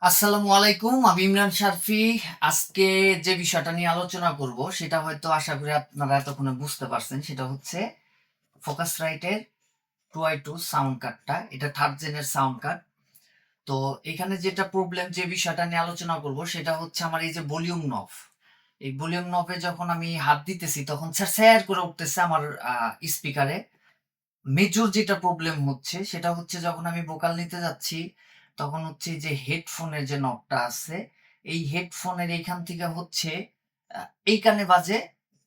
আসসালামু আলাইকুম। আমি ইমরান শারফি। আজকে যে বিষয়টা নিয়ে আলোচনা করব সেটা হয়তো আশা করি আপনারা এতক্ষণে বুঝতে পারছেন। সেটা হচ্ছে ফোকাসরাইটের 2i2 সাউন্ড কার্ডটা। এটা 3rd জেনের সাউন্ড কার্ড। তো এখানে যেটা প্রবলেম যে বিষয়টা নিয়ে আলোচনা করব সেটা হচ্ছে আমার এই যে ভলিউম নব। এই ভলিউম নবে যখন আমি হাত দিতেছি তখন স্যার করে উঠতেছে আমার স্পিকারে। মেজর যেটা প্রবলেম হচ্ছে সেটা হচ্ছে যখন আমি ভোকাল নিতে যাচ্ছি তখন হচ্ছে যে হেডফোনের যে নবটা আছে এই হেডফোনের এইখান থেকে হচ্ছে এই কানে বাজে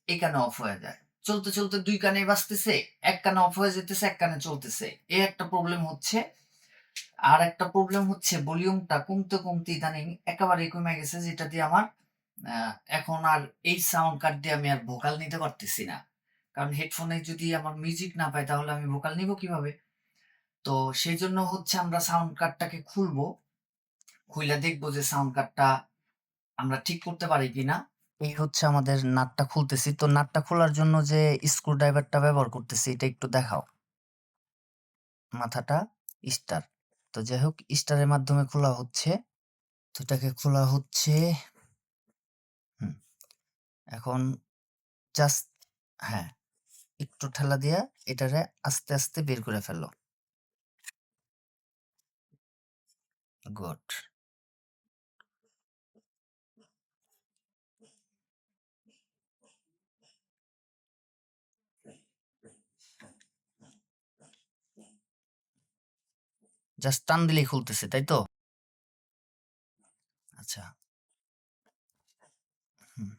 এই কানে অফ হয়ে যায়, চলতে চলতে দুই কানে বাজতেছে, এক কানে অফ হয়ে যেতেছে, এক কানে চলতেছে। এই একটা প্রবলেম হচ্ছে। আর একটা প্রবলেম হচ্ছে ভলিউমটা কমতে কমতে ইদানিং একেবারে কমে গেছে, যেটা দিয়ে আমার এখন আর এই সাউন্ড কার্ড দিয়ে আমি আর ভোকাল নিতে পারতেছি না। কারণ হেডফোনে যদি আমার মিউজিক না পাই তাহলে আমি ভোকাল নিব কিভাবে? তো সেই জন্য হচ্ছে আমরা সাউন্ড কার্ডটাকে খুলবো, খুইলা দেখবো যে সাউন্ড কার্ডটা আমরা ঠিক করতে পারি কিনা। এই হচ্ছে আমাদের নাটটা খুলতেছি। তো নাটটা খোলার জন্য যে স্ক্রু ড্রাইভারটা ব্যবহার করতেছি এটা একটু দেখাও। মাথাটা স্টার। তো যাই হোক, স্টারের মাধ্যমে খোলা হচ্ছে। তো এটাকে খোলা হচ্ছে। হুম, এখন জাস্ট, হ্যাঁ, একটু ঠেলা দিয়া এটারে আস্তে আস্তে বের করে ফেলো। গুড। জাস্ট টান দিলেই খুলতেছে, তাই তো? আচ্ছা। হুম।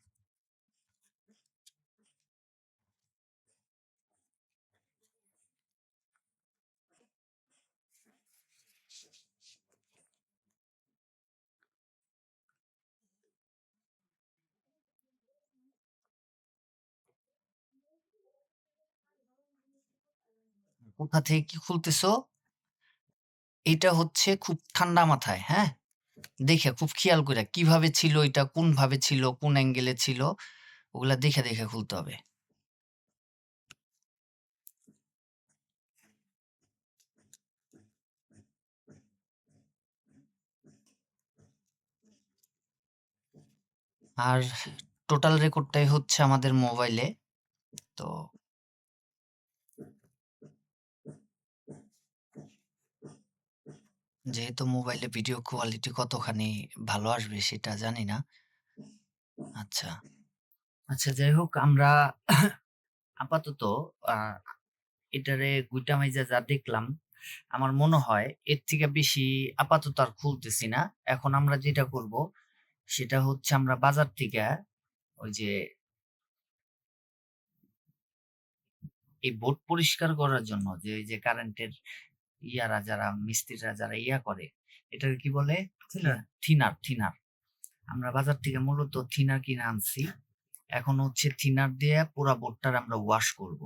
কোথা থেকে কি খুলতেছো? এটা হচ্ছে খুব ঠান্ডা মাথায়, হ্যাঁ? দেখে খুব খেয়াল কইরা কিভাবে ছিল এটা, কোন ভাবে ছিল, কোন অ্যাঙ্গেলে ছিল, ওগুলা দেখে দেখে খুলতে হবে। আর টোটাল রেকর্ডটাই হচ্ছে আমাদের মোবাইলে। তো যেহেতু মোবাইলে ভিডিও কোয়ালিটি কতখানি ভালো আসবে সেটা জানি না। আচ্ছা। আচ্ছা, যাই হোক, আমরা আপাতত আ এটারে গুইটা মাইজা যা দেখলাম, আমার মনে হয় এর থেকে বেশি আপাতত আর খুলতেছি না। এখন আমরা যেটা করব সেটা হচ্ছে আমরা বাজার থেকে ওই যে এই বোর্ড পরিষ্কার করার জন্য যে এই যে কারেন্টের যারা মিস্ত্রিরা যারা করে, এটাকে কি বলে? থিনার। থিনার। আমরা বাজার থেকে মূলত থিনার কিনে আনছি। এখন হচ্ছে থিনার দিয়ে পুরা বোর্ডটার আমরা ওয়াশ করব।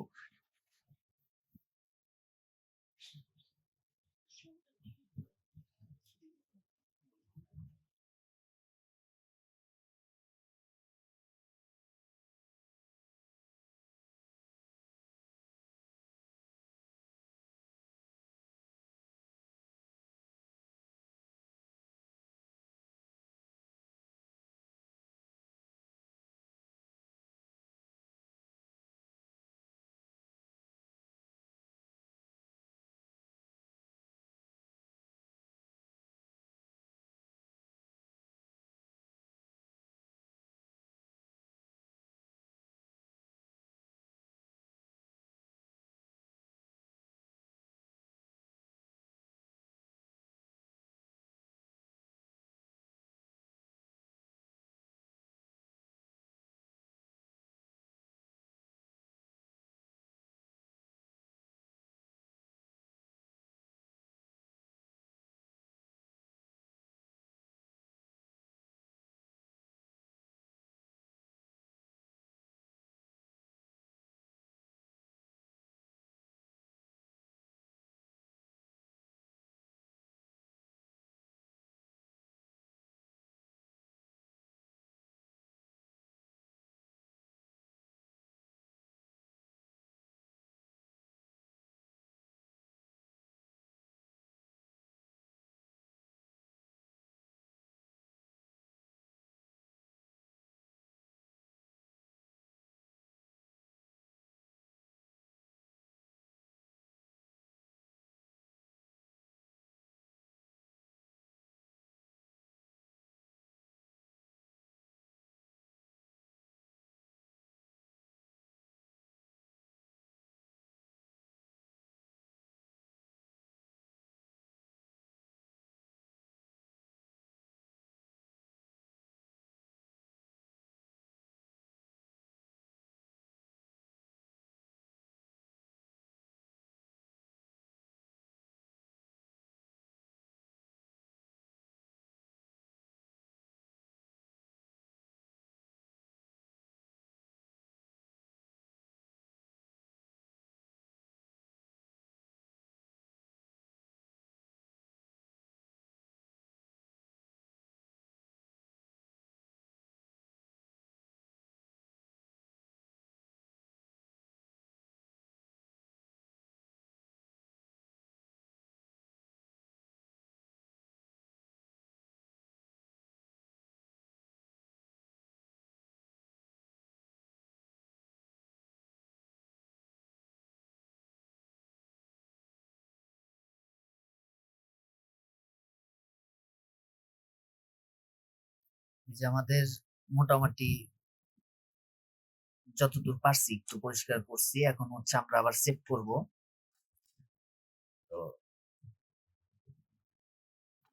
এই যে আমাদের মোটামুটি যতদূর পারছি একটু পরিষ্কার করছি, এখন হচ্ছে আমরা আবার সেভ করব। তো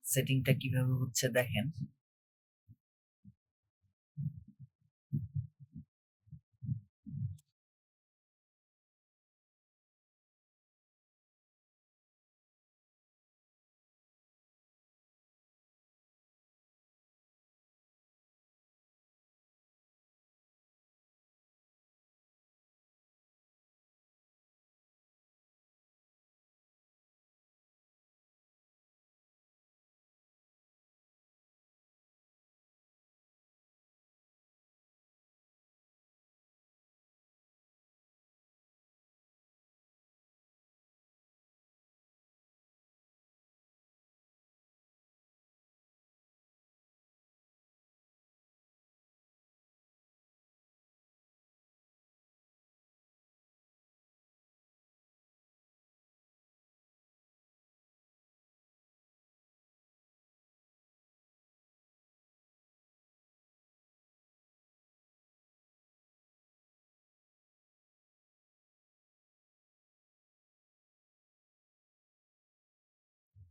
সেটিংটা কিভাবে হচ্ছে দেখেন।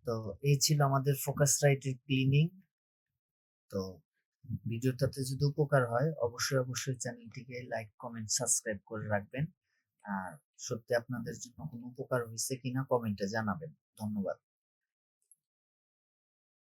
তো এই ছিল আমাদের ফোকাস রাইটের ক্লিনিং। তো ভিডিওটাতে যদি উপকার হয় অবশ্যই অবশ্যই চ্যানেলটিকে লাইক কমেন্ট সাবস্ক্রাইব করে রাখবেন। আর সত্যি আপনাদের জন্য কোনো উপকার হয়েছে কিনা কমেন্টে জানাবেন। ধন্যবাদ।